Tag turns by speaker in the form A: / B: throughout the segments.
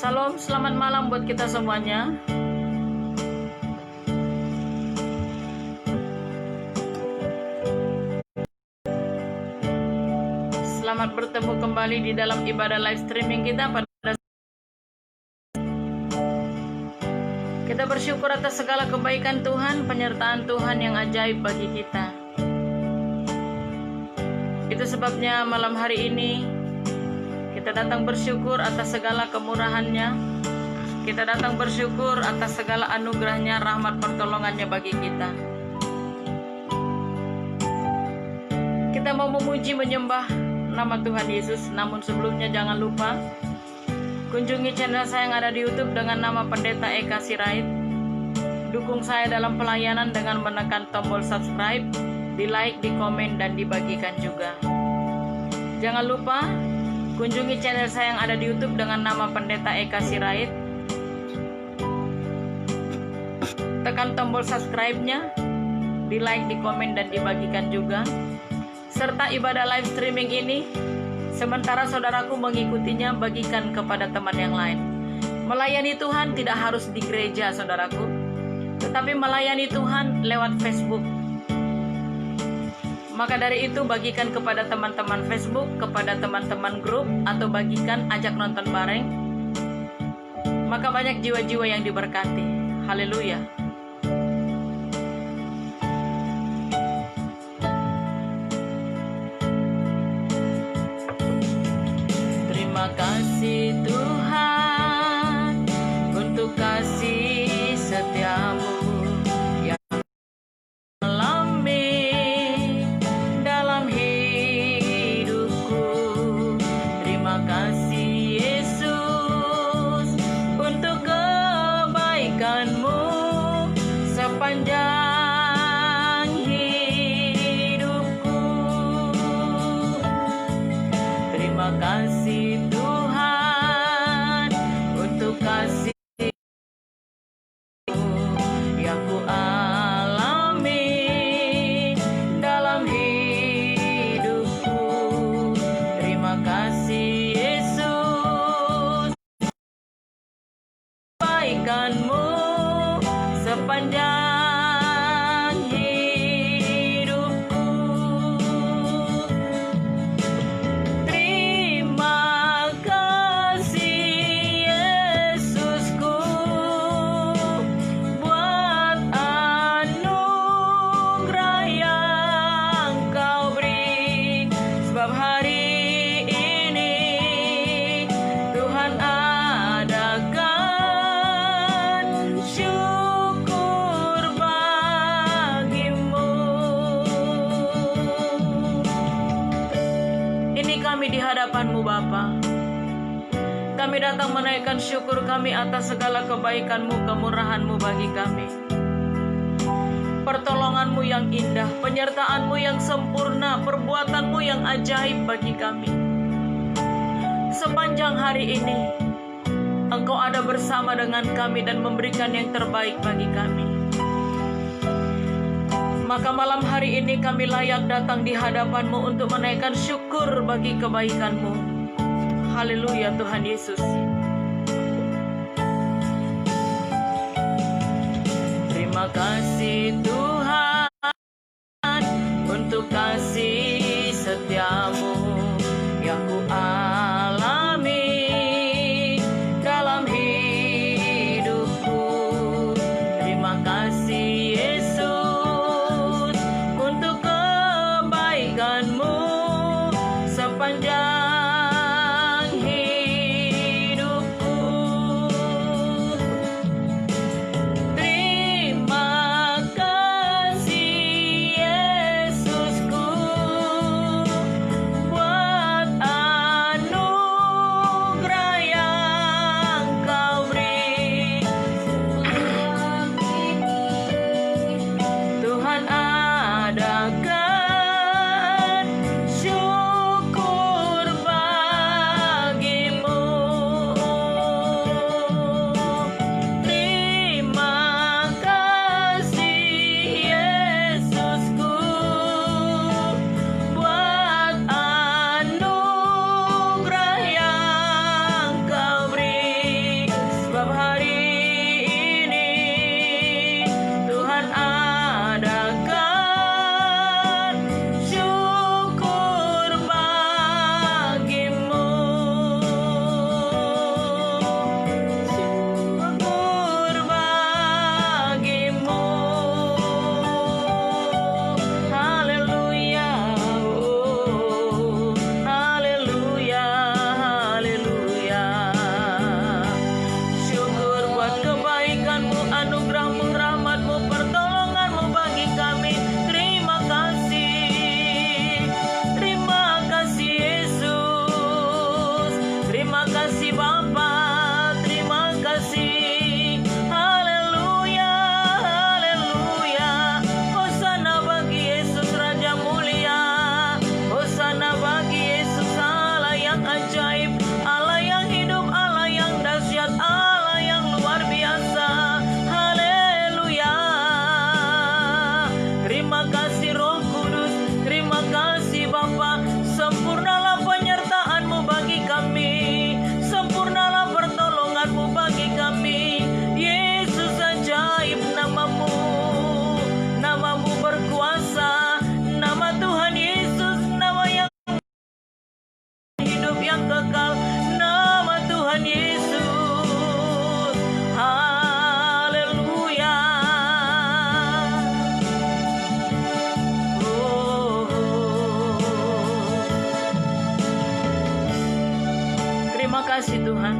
A: Salam, selamat malam buat kita semuanya. Selamat bertemu kembali di dalam ibadah live streaming kita Kita bersyukur atas segala kebaikan Tuhan, penyertaan Tuhan yang ajaib bagi kita. Itu sebabnya malam hari ini kita datang bersyukur atas segala kemurahan-Nya. Kita datang bersyukur atas segala anugerah-Nya, rahmat pertolongan-Nya bagi kita. Kita mau memuji menyembah nama Tuhan Yesus. Namun sebelumnya jangan lupa kunjungi channel saya yang ada di YouTube dengan nama Pendeta Eka Sirait. Dukung saya dalam pelayanan dengan menekan tombol subscribe, di like, di komen, dan dibagikan juga. Jangan lupa kunjungi channel saya yang ada di YouTube dengan nama Pendeta Eka Sirait. Tekan tombol subscribe-nya, di like, di komen, dan dibagikan juga. Serta ibadah live streaming ini, sementara saudaraku mengikutinya, bagikan kepada teman yang lain. Melayani Tuhan tidak harus di gereja, saudaraku, tetapi melayani Tuhan lewat Facebook. Maka dari itu bagikan kepada teman-teman Facebook, kepada teman-teman grup, atau bagikan, ajak nonton bareng. Maka banyak jiwa-jiwa yang diberkati. Haleluya. Terima kasih Tuhan untuk kasih setiamu yang alami dalam hidupku. Terima kasih Yesus untuk kebaikan-Mu sepanjang hidupku. Terima kasih Tuhan untuk kasih yang ku alami dalam hidupku. Terima kasih Yesus, kebaikan-Mu sepanjang hidupku. Terima kasih Yesusku buat anugerah yang Kau beri. Sebab hari ini Tuhan adakan syukur bagi-Mu. Ini kami di hadapan-Mu Bapa. Kami datang menaikkan syukur kami atas segala kebaikan-Mu, kemurahan-Mu bagi kami. Pertolongan-Mu yang indah, penyertaan-Mu yang sempurna, perbuatan-Mu yang ajaib bagi kami. Sepanjang hari ini, Engkau ada bersama dengan kami dan memberikan yang terbaik bagi kami. Maka malam hari ini kami layak datang di hadapan-Mu untuk menaikkan syukur bagi kebaikan-Mu. Haleluya Tuhan Yesus. Terima kasih Tuhan untuk kasih setiamu yang ku alami dalam hidupku. Terima kasih Yesus untuk kebaikan-Mu sepanjang hidupku. Terima kasih Yesusku buat kasih Tuhan.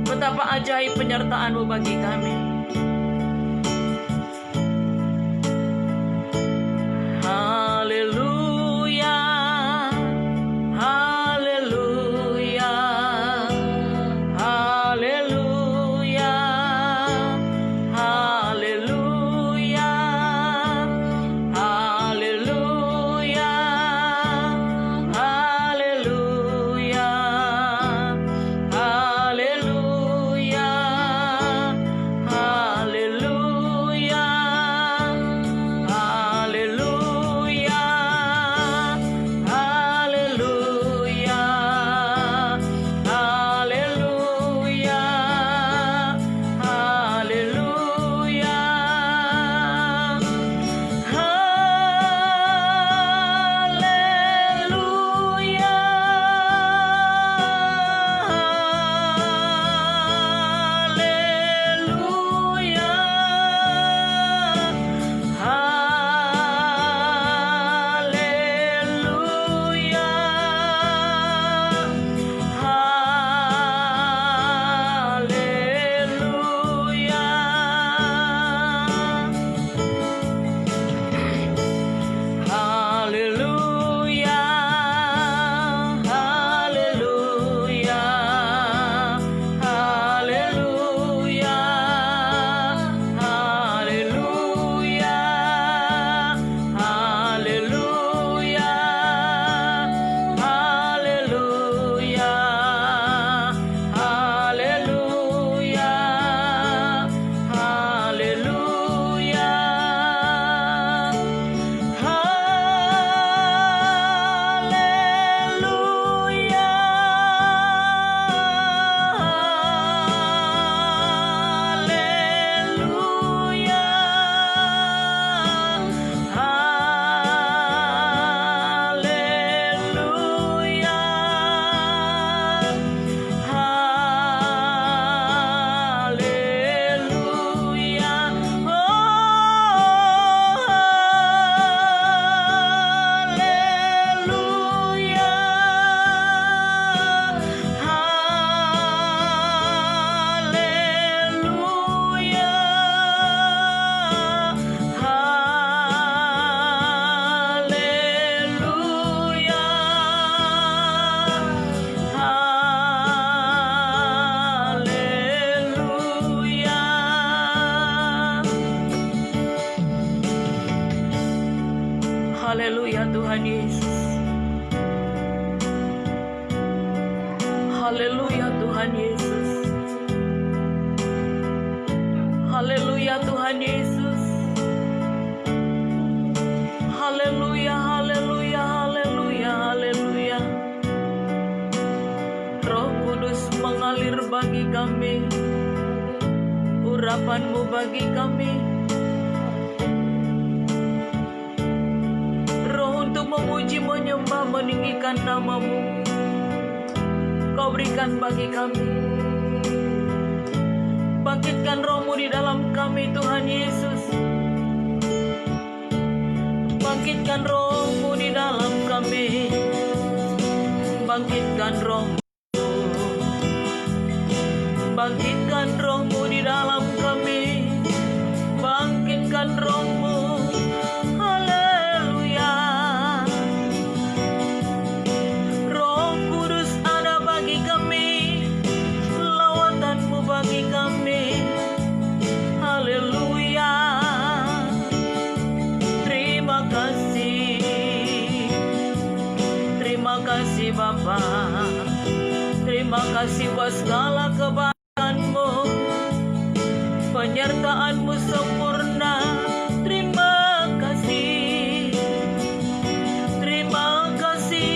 A: Betapa ajaib penyertaan-Mu bagi kami. Haleluya, haleluya, haleluya, haleluya, haleluya, haleluya, haleluya, haleluya, haleluya, haleluya, haleluya, haleluya, haleluya, haleluya, haleluya, haleluya, haleluya, haleluya, haleluya, haleluya. Haleluya Tuhan Yesus. Haleluya Tuhan Yesus. Haleluya Tuhan Yesus. Haleluya, haleluya, haleluya, haleluya. Roh Kudus mengalir bagi kami, urapan-Mu bagi kami. Untuk memuji, menyembah, meninggikan nama-Mu, Kau berikan bagi kami. Bangkitkan Roh-Mu di dalam kami Tuhan Yesus. Bangkitkan Roh-Mu di dalam kami. Bangkitkan Roh-Mu. Bangkitkan Roh-Mu di dalam kami. Bangkitkan Roh-Mu. Terima kasih Bapa, terima kasih buat segala kebaikan-Mu, penyertaan-Mu sempurna. Terima kasih, terima kasih,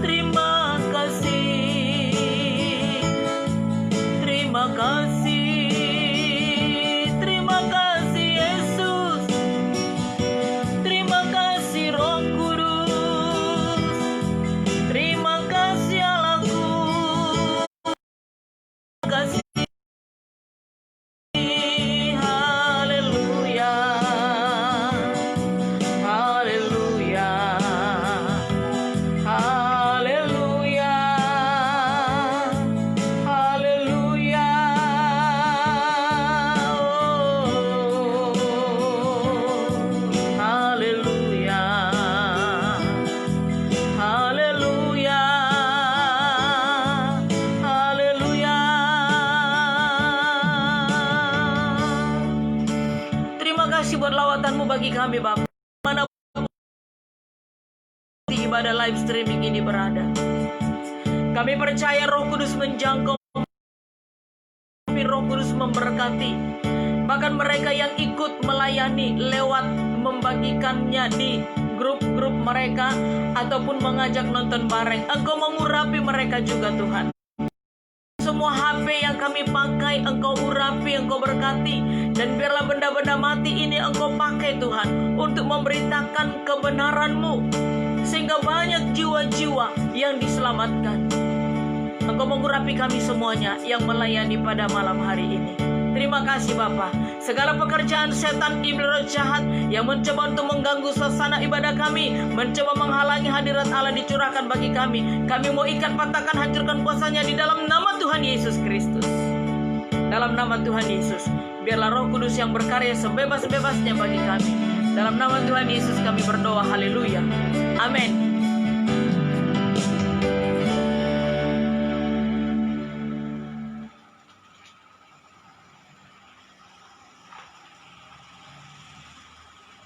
A: terima kasih, terima kasih. kami Bapa, mana ibadah live streaming ini berada. Kami percaya Roh Kudus menjangkau, Roh Kudus memberkati. Bahkan mereka yang ikut melayani lewat membagikannya di grup-grup mereka ataupun mengajak nonton bareng, Engkau mengurapi mereka juga Tuhan. Semua HP yang kami pakai Engkau urapi, Engkau berkati. Dan biarlah benda-benda mati ini Engkau pakai Tuhan untuk memberitakan kebenaran-Mu, sehingga banyak jiwa-jiwa yang diselamatkan. Engkau mengurapi kami semuanya yang melayani pada malam hari ini. Terima kasih Bapa. Segala pekerjaan setan, iblis, roh jahat yang mencoba untuk mengganggu suasana ibadah kami, mencoba menghalangi hadirat Allah dicurahkan bagi kami, kami mau ikat, patahkan, hancurkan kuasanya di dalam nama Tuhan Yesus Kristus. Dalam nama Tuhan Yesus, biarlah Roh Kudus yang berkarya sebebas-bebasnya bagi kami. Dalam nama Tuhan Yesus kami berdoa, haleluya, amin.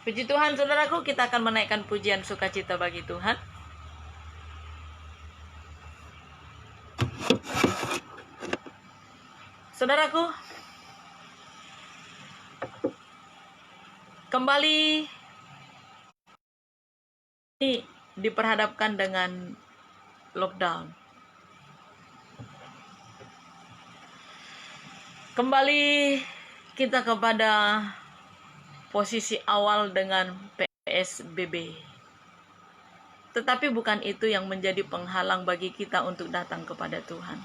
A: Puji Tuhan, saudaraku, kita akan menaikkan pujian sukacita bagi Tuhan. Saudaraku, kembali ini diperhadapkan dengan lockdown. Kembali kita kepada posisi awal dengan PSBB. Tetapi bukan itu yang menjadi penghalang bagi kita untuk datang kepada Tuhan.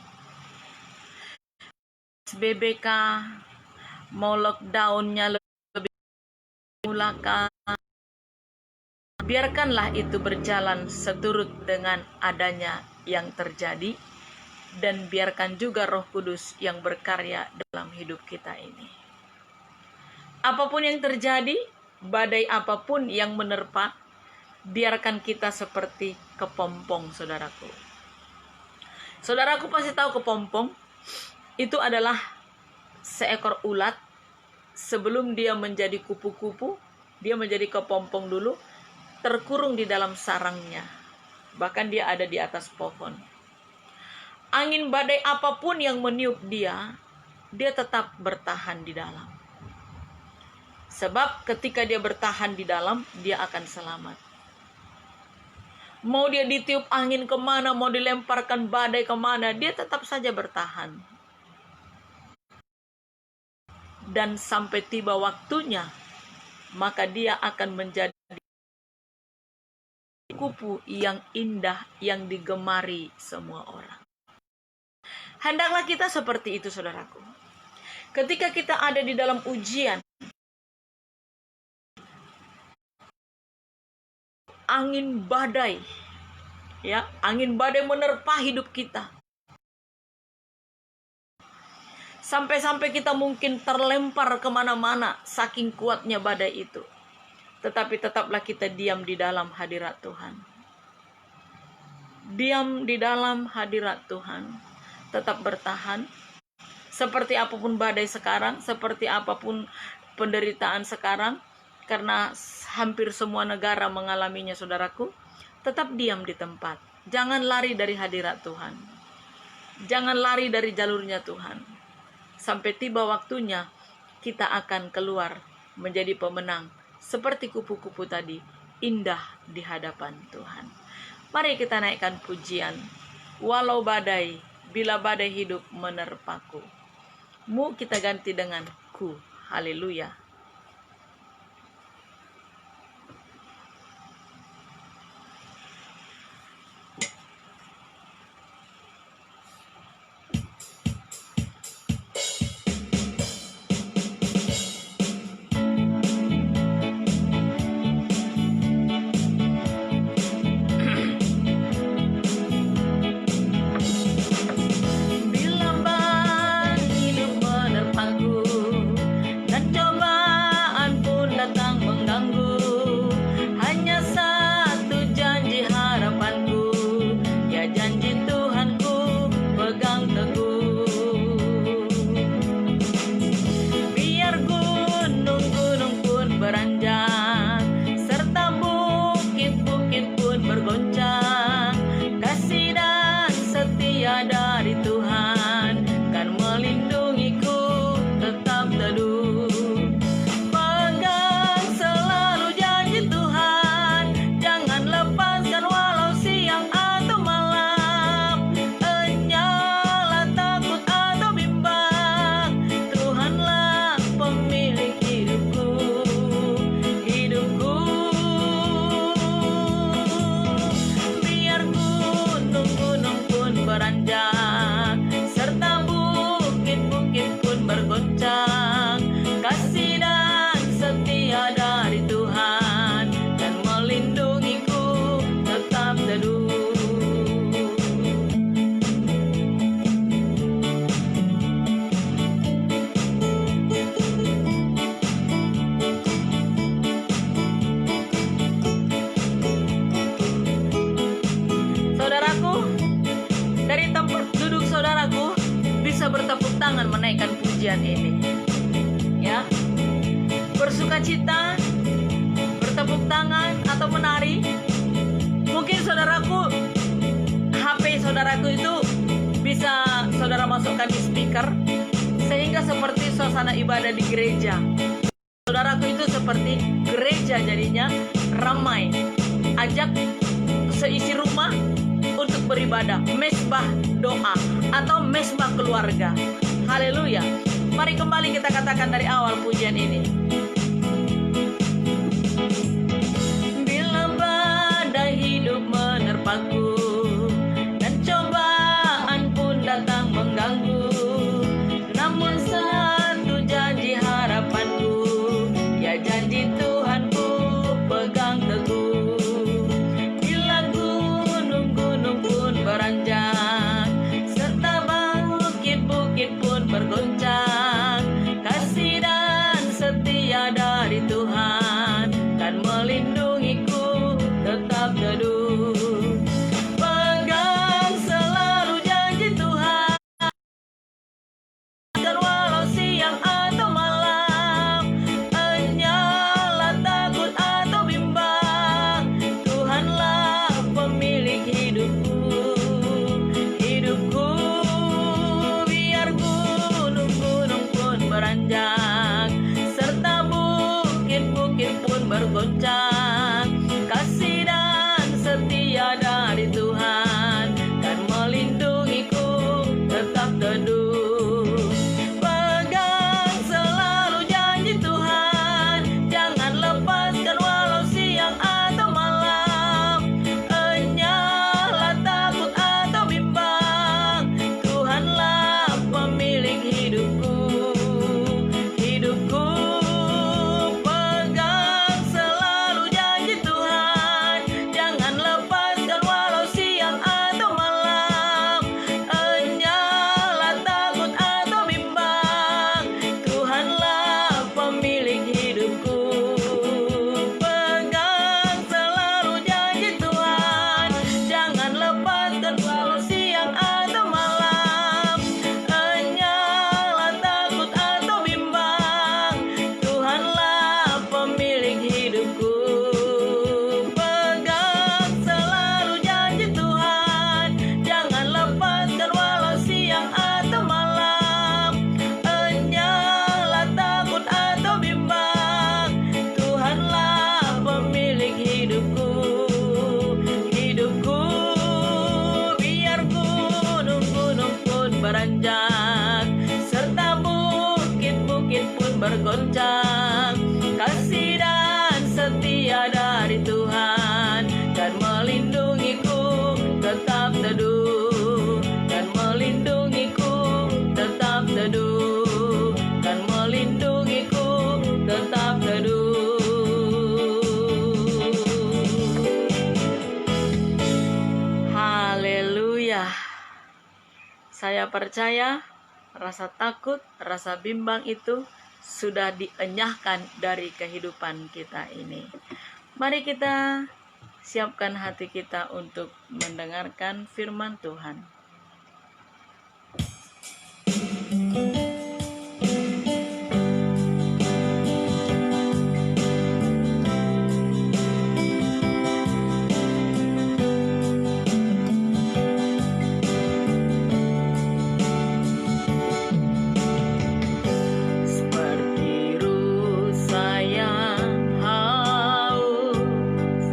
A: PSBB mau lockdownnya lebih mulaka, biarkanlah itu berjalan seturut dengan adanya yang terjadi, dan biarkan juga Roh Kudus yang berkarya dalam hidup kita ini. Apapun yang terjadi, badai apapun yang menerpa, biarkan kita seperti kepompong, saudaraku. Saudaraku pasti tahu kepompong itu adalah seekor ulat. Sebelum dia menjadi kupu-kupu, dia menjadi kepompong dulu, terkurung di dalam sarangnya. Bahkan dia ada di atas pohon. Angin badai apapun yang meniup dia tetap bertahan di dalam. Sebab ketika dia bertahan di dalam, dia akan selamat. Mau dia ditiup angin kemana, mau dilemparkan badai kemana, dia tetap saja bertahan. Dan sampai tiba waktunya, maka dia akan menjadi kupu yang indah, yang digemari semua orang. Hendaklah kita seperti itu, saudaraku. Ketika kita ada di dalam ujian, angin badai, ya, angin badai menerpa hidup kita. Sampai-sampai kita mungkin terlempar kemana-mana, saking kuatnya badai itu. Tetapi tetaplah kita diam di dalam hadirat Tuhan. Diam di dalam hadirat Tuhan. Tetap bertahan. Seperti apapun badai sekarang, seperti apapun penderitaan sekarang, karena hampir semua negara mengalaminya, saudaraku, tetap diam di tempat. Jangan lari dari hadirat Tuhan. Jangan lari dari jalurnya Tuhan. Sampai tiba waktunya, kita akan keluar menjadi pemenang. Seperti kupu-kupu tadi, indah di hadapan Tuhan. Mari kita naikkan pujian. Walau badai, bila badai hidup menerpaku. Mu kita ganti dengan ku. Haleluya. Bila badai hidup menerpaku dan coba pujian ini. Ya, bersukacita, bertepuk tangan atau menari. Mungkin saudaraku, HP saudaraku itu bisa saudara masukkan di speaker sehingga seperti suasana ibadah di gereja. Saudaraku itu seperti gereja jadinya ramai. Ajak seisi rumah untuk beribadah, mesbah doa atau mesbah keluarga. Haleluya. Mari kembali kita katakan dari awal pujian ini. Bila badai hidup menerpaku dan cobaan pun datang mengganggu, namun satu janji harapanku, ya janji Tuhanku pegang teguh. Bila gunung-gunung pun beranjak serta bukit-bukit pun bergoncang, kasih dan setia dari Tuhan kan melindungiku tetap teduh. Pegang selalu janji Tuhan, dan walau siang atau malam, enyala takut atau bimbang, Tuhanlah pemilik hidupku. Hidupku biar gunung-gunung pun beranjak serta bukit-bukit pun bergoncang, kasih dan setia dari Tuhan kan melindungiku tetap teduh. Pegang selalu janji Tuhan, jangan lepaskan walau siang atau malam, enyala takut atau bimbang, Tuhanlah pemilik hidupku. Hidupku pegang selalu janji Tuhan, jangan lepaskan walau siang atau malam, enyala takut atau bimbang, Tuhanlah pemilik hidupku. Pegang selalu janji Tuhan, jangan lepaskan walau siang atau malam, enyala takut atau bimbang, Tuhanlah pemilik hidupku. Pegang selalu janji Tuhan, jangan lepaskan walau siang atau malam, enyala takut atau bimbang, Tuhanlah pemilik hidupku. Hidupku biar gunung-gunung pun beranjak serta bukit-bukit pun bergoncang, kasih dan setia dari Tuhan dan melindungiku tetap teduh, dan melindungiku tetap teduh, dan melindungiku tetap teduh. Haleluya. Saya percaya rasa takut, rasa bimbang itu sudah dienyahkan dari kehidupan kita ini. Mari kita siapkan hati kita untuk mendengarkan firman Tuhan. Seperti rusa yang haus,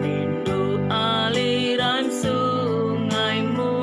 A: rindu aliran sungaimu,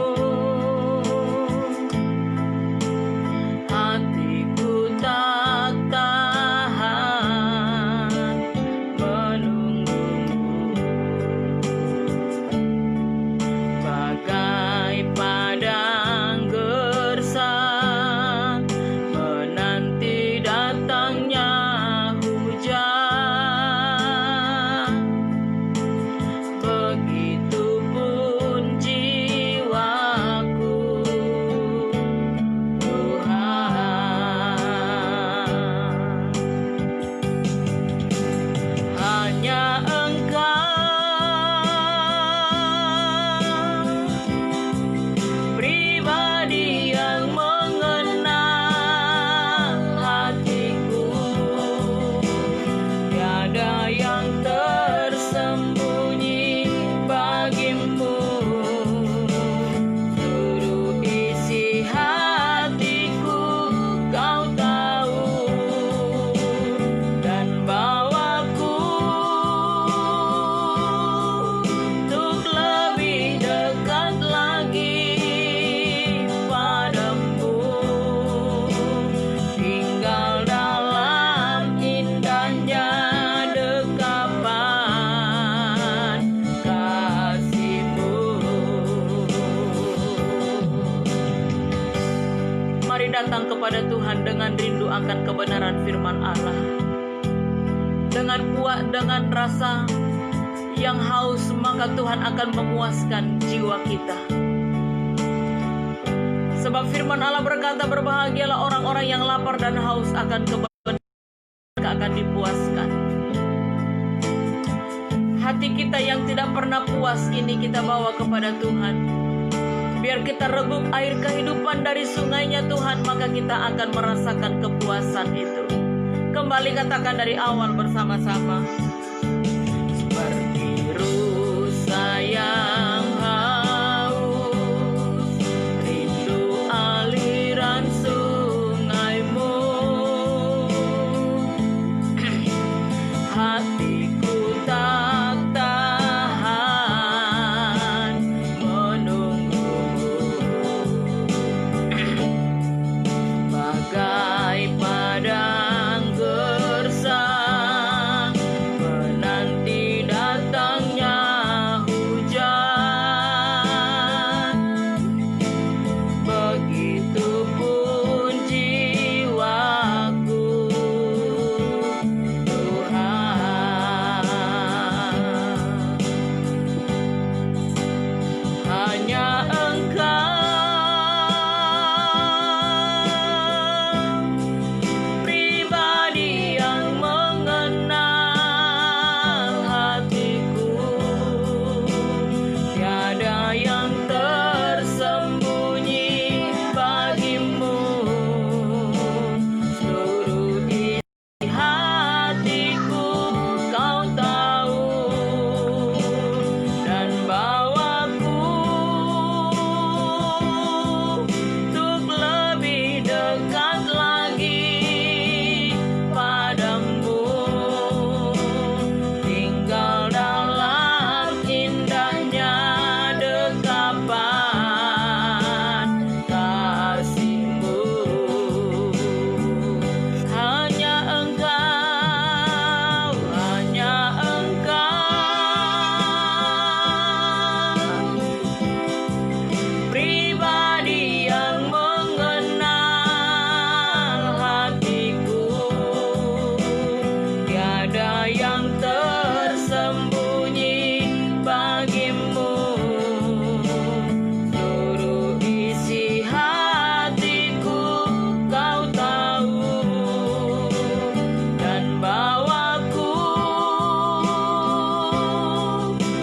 A: datang kepada Tuhan dengan rindu akan kebenaran firman Allah, dengan rasa yang haus, maka Tuhan akan memuaskan jiwa kita. Sebab firman Allah berkata, berbahagialah orang-orang yang lapar dan haus akan kebenaran, akan dipuaskan. Hati kita yang tidak pernah puas ini kita bawa kepada Tuhan. Biar kita reguk air kehidupan dari sungainya Tuhan, maka kita akan merasakan kepuasan itu. Kembali katakan dari awal bersama-sama. Seperti rusa yang haus, rindu aliran sungaimu. Hatiku tak tahan menunggumu, bagai padang gersang menanti datangnya hujan. Begitupun jiwaku, Tuhan. Hanya Engkau pribadi yang mengenal hatiku. Tiada yang tersembunyi bagimu. Seluruh isi hatiku Kau tahu, dan bawaku untuk lebih dekat lagi padamu. Tinggal dalam indahnya dekapan kasih-Mu. Hanya Engkau pribadi yang mengenal hatiku. Tiada yang tersembunyi bagimu. Seluruh isi hatiku Kau tahu, dan bawaku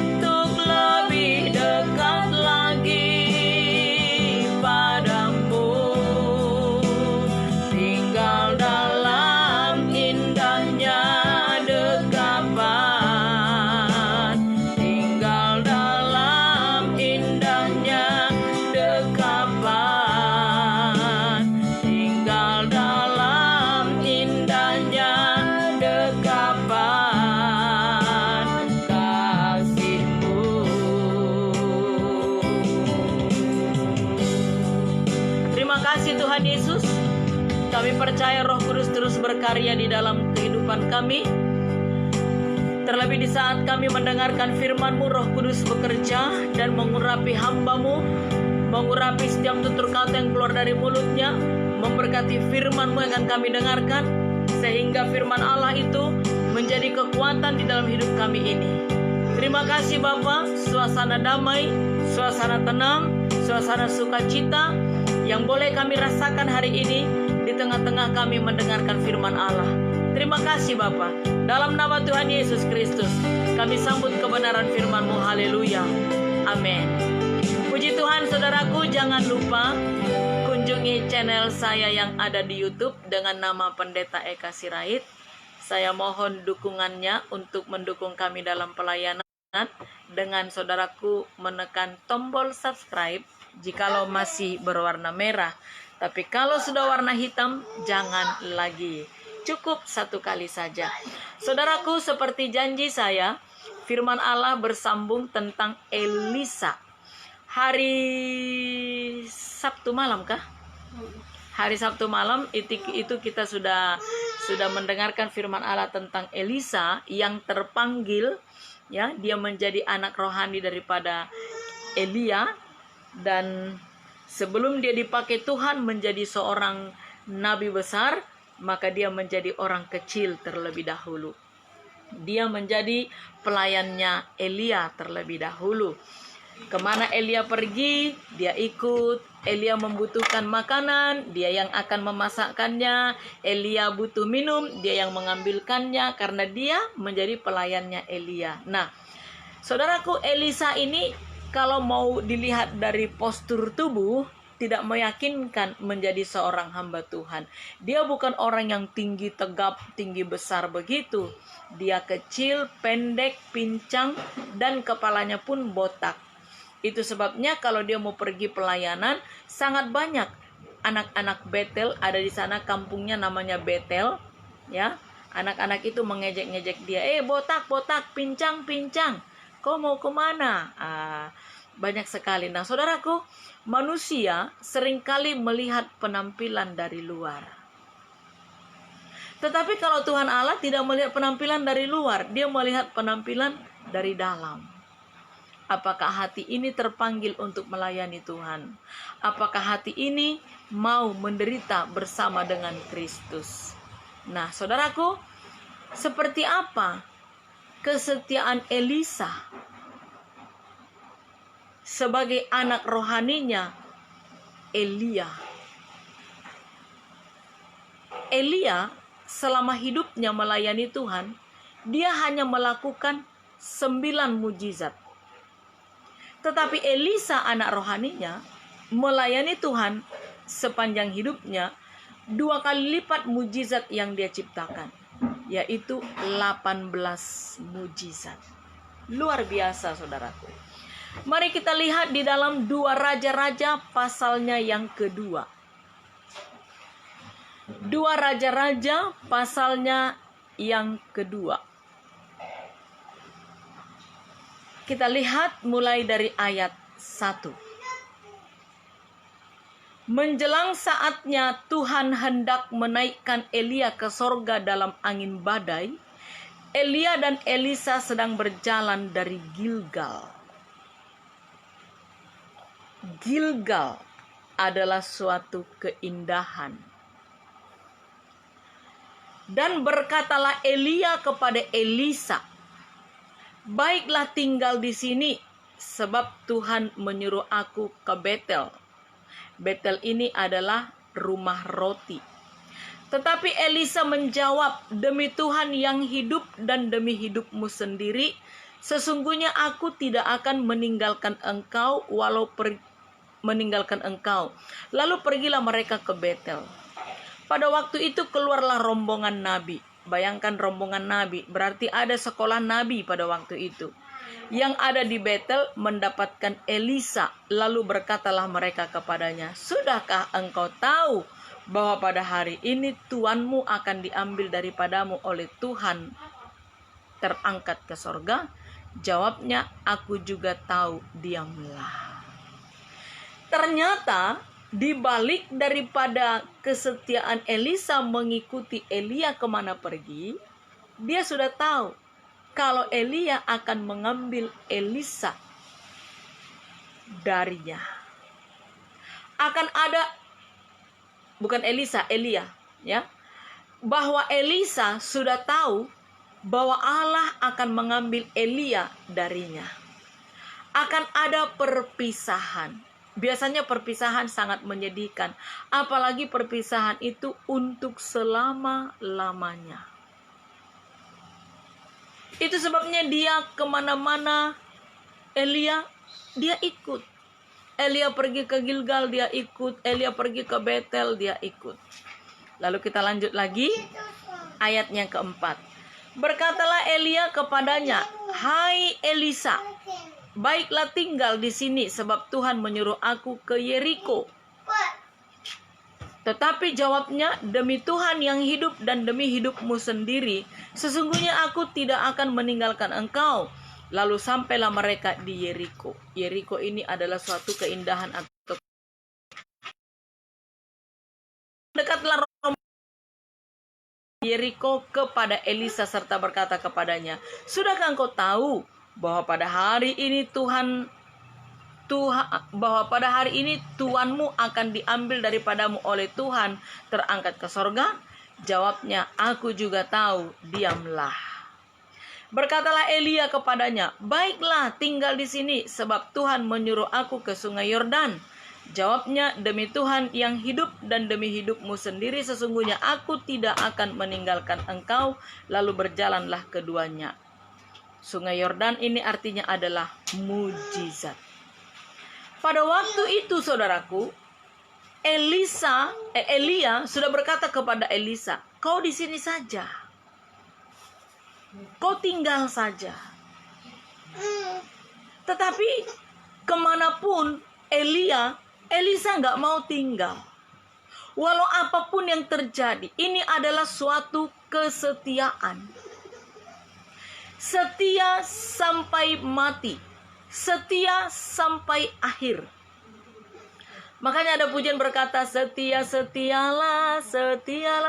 A: untuk lebih dekat lagi padamu. Tinggal dalam indahnya dekapan, tinggal dalam indahnya dekapan, tinggal dalam indahnya dekapan kasih-Mu. Terima kasih Tuhan Yesus. Kami percaya Roh Kudus terus berkarya di dalam kehidupan kami. Terlebih di saat kami mendengarkan firman-Mu, Roh Kudus bekerja dan mengurapi hamba-Mu, mengurapi setiap tutur kata yang keluar dari mulutnya, memberkati firman-Mu yang akan kami dengarkan, sehingga firman Allah itu menjadi kekuatan di dalam hidup kami ini. Terima kasih Bapa, suasana damai, suasana tenang, suasana sukacita yang boleh kami rasakan hari ini di tengah-tengah kami mendengarkan firman Allah. Terima kasih Bapa. Dalam nama Tuhan Yesus Kristus, kami sambut kebenaran firman-Mu. Haleluya. Amin. Puji Tuhan saudaraku, jangan lupa kunjungi channel saya yang ada di YouTube dengan nama Pendeta Eka Sirait. Saya mohon dukungannya untuk mendukung kami dalam pelayanan dengan saudaraku menekan tombol subscribe jikalau masih berwarna merah. Tapi kalau sudah warna hitam, jangan lagi. Cukup satu kali saja. Saudaraku, seperti janji saya, firman Allah bersambung tentang Elisa. Hari Sabtu malam kah? Hari Sabtu malam itu kita sudah mendengarkan firman Allah tentang Elisa yang terpanggil, ya, dia menjadi anak rohani daripada Elia, dan Sebelum dia dipakai Tuhan menjadi seorang nabi besar, maka dia menjadi orang kecil terlebih dahulu. Dia menjadi pelayannya Elia terlebih dahulu. Kemana Elia pergi, dia ikut. Elia membutuhkan makanan, dia yang akan memasakkannya. Elia butuh minum, dia yang mengambilkannya, karena dia menjadi pelayannya Elia. Nah, saudaraku, Elisa ini kalau mau dilihat dari postur tubuh, tidak meyakinkan menjadi seorang hamba Tuhan. Dia bukan orang yang tinggi tegap, tinggi besar begitu. Dia kecil, pendek, pincang, dan kepalanya pun botak. Itu sebabnya kalau dia mau pergi pelayanan, sangat banyak anak-anak Betel ada di sana. Kampungnya namanya Betel, ya. Anak-anak itu mengejek-ngejek dia, botak, botak, pincang, pincang, kau mau kemana? Banyak sekali. Nah, saudaraku, manusia seringkali melihat penampilan dari luar. Tetapi kalau Tuhan Allah tidak melihat penampilan dari luar, dia melihat penampilan dari dalam. Apakah hati ini terpanggil untuk melayani Tuhan? Apakah hati ini mau menderita bersama dengan Kristus? Nah, saudaraku, seperti apa kesetiaan Elisa sebagai anak rohaninya Elia? Elia selama hidupnya melayani Tuhan, dia hanya melakukan 9 mujizat. Tetapi Elisa anak rohaninya melayani Tuhan sepanjang hidupnya 2 kali lipat mujizat yang dia ciptakan, yaitu 18 mujizat. Luar biasa, saudaraku. Mari kita lihat di dalam 2 Raja-Raja pasalnya yang kedua. 2 Raja-Raja pasalnya yang kedua. Kita lihat mulai dari ayat 1. Menjelang saatnya Tuhan hendak menaikkan Elia ke sorga dalam angin badai, Elia dan Elisa sedang berjalan dari Gilgal. Gilgal adalah suatu keindahan. Dan berkatalah Elia kepada Elisa, baiklah tinggal di sini, sebab Tuhan menyuruh aku ke Betel. Betel ini adalah rumah roti. Tetapi Elisa menjawab, demi Tuhan yang hidup dan demi hidupmu sendiri, sesungguhnya aku tidak akan meninggalkan engkau meninggalkan engkau. Lalu pergilah mereka ke Betel. Pada waktu itu keluarlah rombongan nabi. Bayangkan rombongan nabi, berarti ada sekolah nabi pada waktu itu. Yang ada di Betel mendapatkan Elisa, lalu berkatalah mereka kepadanya, sudahkah engkau tahu bahwa pada hari ini tuanmu akan diambil daripadamu oleh Tuhan, terangkat ke sorga? Jawabnya, aku juga tahu, diamlah. Ternyata di balik daripada kesetiaan Elisa mengikuti Elia kemana pergi, dia sudah tahu kalau Elia akan mengambil Elisa darinya. Akan ada, bukan Elisa, Elia, ya. Bahwa Elisa sudah tahu bahwa Allah akan mengambil Elia darinya. Akan ada perpisahan. Biasanya perpisahan sangat menyedihkan, apalagi perpisahan itu untuk selama-lamanya. Itu sebabnya dia kemana-mana, Elia, dia ikut. Elia pergi ke Gilgal, dia ikut. Elia pergi ke Betel, dia ikut. Lalu kita lanjut lagi, ayatnya keempat. Berkatalah Elia kepadanya, hai Elisa, baiklah tinggal di sini, sebab Tuhan menyuruh aku ke Yeriko. Tetapi jawabnya, demi Tuhan yang hidup dan demi hidupmu sendiri, sesungguhnya aku tidak akan meninggalkan engkau. Lalu sampailah mereka di Yeriko. Yeriko ini adalah suatu keindahan atau dekatlah Yeriko kepada Elisa serta berkata kepadanya, sudahkah engkau tahu bahwa pada hari ini Tuhan bahwa pada hari ini tuanmu akan diambil daripadamu oleh Tuhan, terangkat ke sorga? Jawabnya, aku juga tahu, diamlah. Berkatalah Elia kepadanya, baiklah, tinggal di sini, sebab Tuhan menyuruh aku ke sungai Yordan. Jawabnya, demi Tuhan yang hidup dan demi hidupmu sendiri, sesungguhnya aku tidak akan meninggalkan engkau. Lalu berjalanlah keduanya. Sungai Yordan ini artinya adalah mujizat. Pada waktu itu, saudaraku, Elia sudah berkata kepada Elisa, kau di sini saja, kau tinggal saja. Tetapi kemanapun Elisa nggak mau tinggal. Walau apapun yang terjadi, ini adalah suatu kesetiaan. Setia sampai mati, setia sampai akhir. Makanya ada pujian berkata, setialah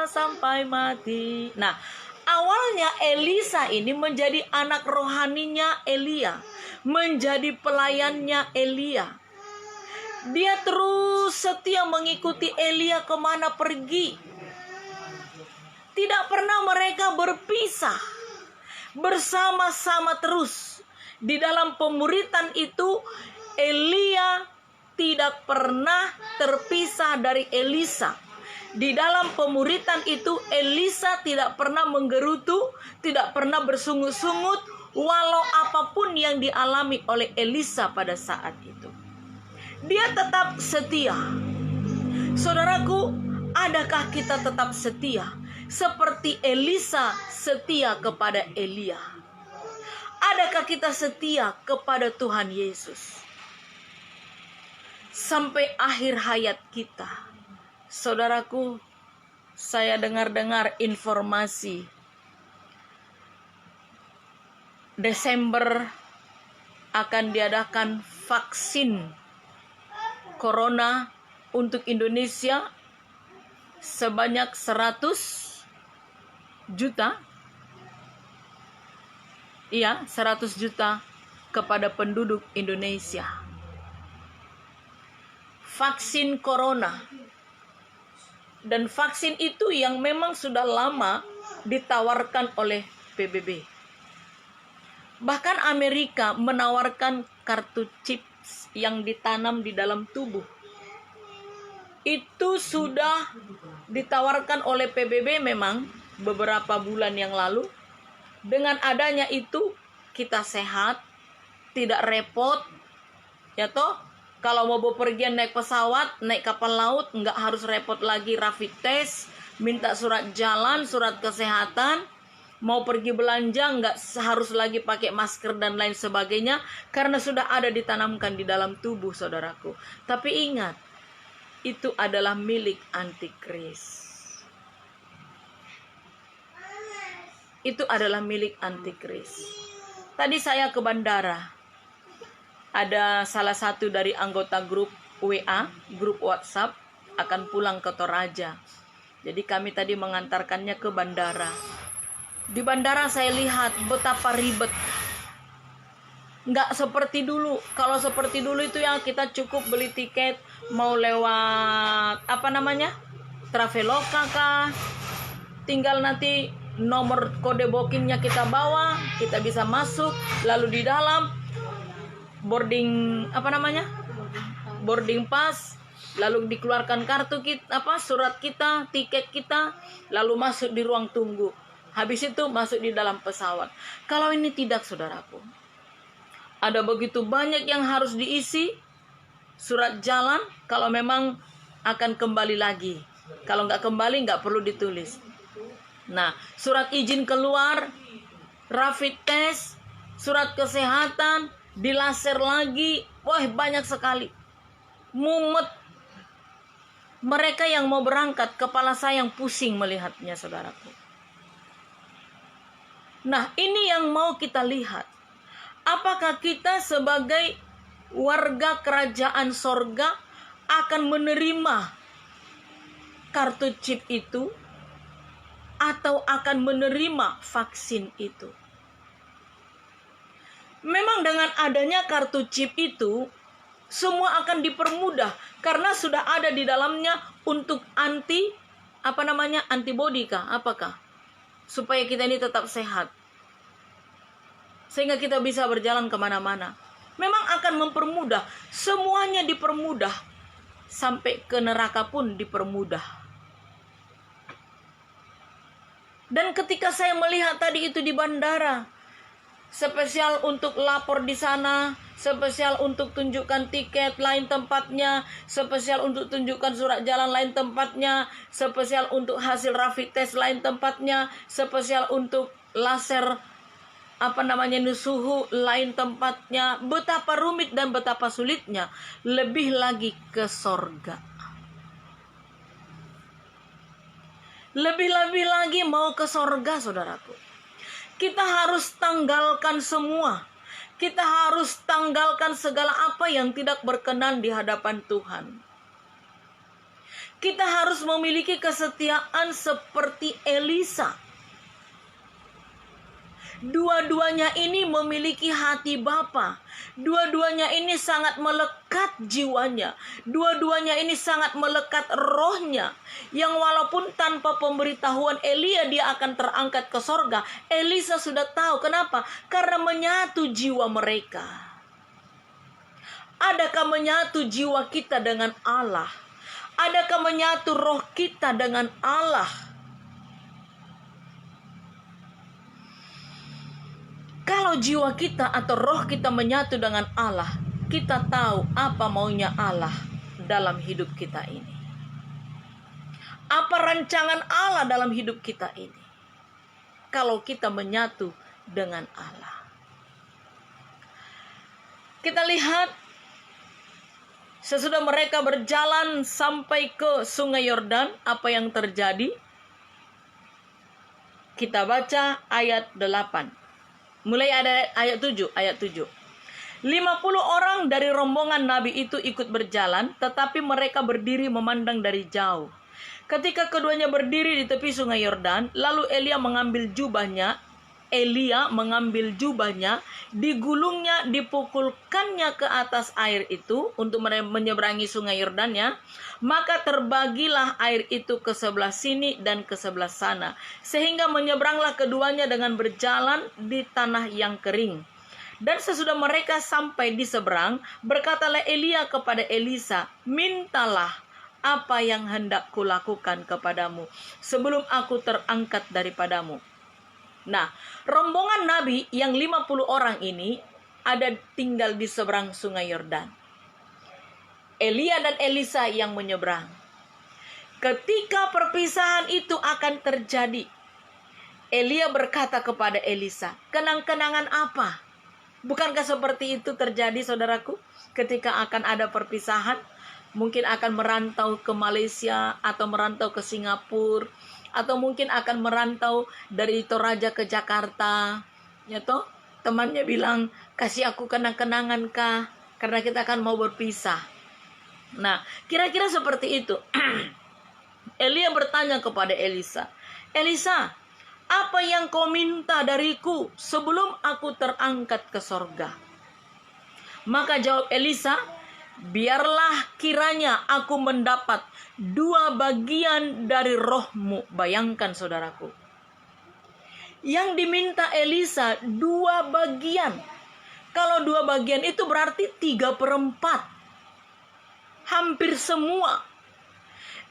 A: sampai mati. Nah, awalnya Elisa ini menjadi anak rohaninya Elia, menjadi pelayannya Elia. Dia terus setia mengikuti Elia kemana pergi. Tidak pernah mereka berpisah, bersama-sama terus. Di dalam pemuritan itu, Elia tidak pernah terpisah dari Elisa. Di dalam pemuritan itu, Elisa tidak pernah menggerutu, tidak pernah bersungut-sungut, walau apapun yang dialami oleh Elisa pada saat itu. Dia tetap setia. Saudaraku, adakah kita tetap setia seperti Elisa setia kepada Elia? Adakah kita setia kepada Tuhan Yesus sampai akhir hayat kita? Saudaraku, saya dengar-dengar informasi Desember akan diadakan vaksin Corona untuk Indonesia sebanyak 100 juta. Iya, 100 juta kepada penduduk Indonesia. Vaksin Corona. Dan vaksin itu yang memang sudah lama ditawarkan oleh PBB. Bahkan Amerika menawarkan kartu chip yang ditanam di dalam tubuh. Itu sudah ditawarkan oleh PBB memang beberapa bulan yang lalu. Dengan adanya itu kita sehat, tidak repot, ya toh. Kalau mau bepergian naik pesawat, naik kapal laut, nggak harus repot lagi rapid test, minta surat jalan, surat kesehatan. Mau pergi belanja, nggak harus lagi pakai masker dan lain sebagainya, karena sudah ada ditanamkan di dalam tubuh, saudaraku. Tapi ingat, itu adalah milik antikris. Itu adalah milik antikris. Tadi saya ke bandara. Ada salah satu dari anggota grup WA, grup WhatsApp, akan pulang ke Toraja. Jadi kami tadi mengantarkannya ke bandara. Di bandara saya lihat betapa ribet. Nggak seperti dulu. Kalau seperti dulu itu ya kita cukup beli tiket mau lewat Traveloka kah. Tinggal nanti nomor kode bookingnya kita bawa, kita bisa masuk. Lalu di dalam boarding pass, lalu dikeluarkan kartu kita, surat kita, tiket kita, lalu masuk di ruang tunggu. Habis itu masuk di dalam pesawat. Kalau ini tidak, saudaraku. Ada begitu banyak yang harus diisi. Surat jalan, kalau memang akan kembali lagi. Kalau nggak kembali, nggak perlu ditulis. Nah, surat izin keluar, rapid test, surat kesehatan, dilaser lagi. Wah, banyak sekali. Mumet. Mereka yang mau berangkat, kepala saya yang pusing melihatnya, saudaraku. Nah, ini yang mau kita lihat. Apakah kita sebagai warga kerajaan sorga akan menerima kartu chip itu, atau akan menerima vaksin itu? Memang dengan adanya kartu chip itu, Semua akan dipermudah karena sudah ada di dalamnya untuk antibodi kah? Apakah? Supaya kita ini tetap sehat. Sehingga kita bisa berjalan kemana-mana. Memang akan mempermudah. Semuanya dipermudah. Sampai ke neraka pun dipermudah. Dan ketika saya melihat tadi itu di bandara, spesial untuk lapor di sana, spesial untuk tunjukkan tiket lain tempatnya, spesial untuk tunjukkan surat jalan lain tempatnya, spesial untuk hasil rapid test lain tempatnya, spesial untuk laser suhu lain tempatnya. Betapa rumit dan betapa sulitnya. Lebih lagi ke sorga. Lebih-lebih lagi mau ke sorga, saudaraku. Kita harus tanggalkan semua. Kita harus tanggalkan segala apa yang tidak berkenan di hadapan Tuhan. Kita harus memiliki kesetiaan seperti Elisa. Dua-duanya ini memiliki hati Bapa. Dua-duanya ini sangat melekat jiwanya. Dua-duanya ini sangat melekat rohnya. Yang walaupun tanpa pemberitahuan Elia dia akan terangkat ke sorga, Elisa sudah tahu. Kenapa? Karena menyatu jiwa mereka. Adakah menyatu jiwa kita dengan Allah? Adakah menyatu roh kita dengan Allah? Kalau jiwa kita atau roh kita menyatu dengan Allah, kita tahu apa maunya Allah dalam hidup kita ini. Apa rancangan Allah dalam hidup kita ini? Kalau kita menyatu dengan Allah. Kita lihat sesudah mereka berjalan sampai ke Sungai Yordan, apa yang terjadi? Kita baca ayat 8. Mulai ada ayat 7. 50 orang dari rombongan Nabi itu ikut berjalan, tetapi mereka berdiri memandang dari jauh. Ketika keduanya berdiri di tepi Sungai Yordan, lalu Elia mengambil jubahnya, digulungnya, dipukulkannya ke atas air itu untuk menyeberangi Sungai Yordannya. Maka terbagilah air itu ke sebelah sini dan ke sebelah sana, sehingga menyeberanglah keduanya dengan berjalan di tanah yang kering. Dan sesudah mereka sampai di seberang, berkatalah Elia kepada Elisa, "Mintalah apa yang hendak kulakukan kepadamu sebelum aku terangkat daripadamu." Nah, rombongan Nabi yang 50 orang ini ada tinggal di seberang Sungai Yordan. Elia dan Elisa yang menyeberang. Ketika perpisahan itu akan terjadi, Elia berkata kepada Elisa, "Kenang-kenangan apa?" Bukankah seperti itu terjadi, saudaraku? Ketika akan ada perpisahan, mungkin akan merantau ke Malaysia atau merantau ke Singapura, atau mungkin akan merantau dari Toraja ke Jakarta, ya toh? Temannya bilang, "Kasih aku kenang-kenangan kah? Karena kita akan mau berpisah." Nah, kira-kira seperti itu. Elia bertanya kepada Elisa, "Elisa, apa yang kau minta dariku sebelum aku terangkat ke sorga?" Maka jawab Elisa, "Biarlah kiranya aku mendapat 2 bagian dari rohmu." Bayangkan, saudaraku. Yang diminta Elisa 2 bagian. Kalau 2 bagian itu berarti 3/4. Hampir semua.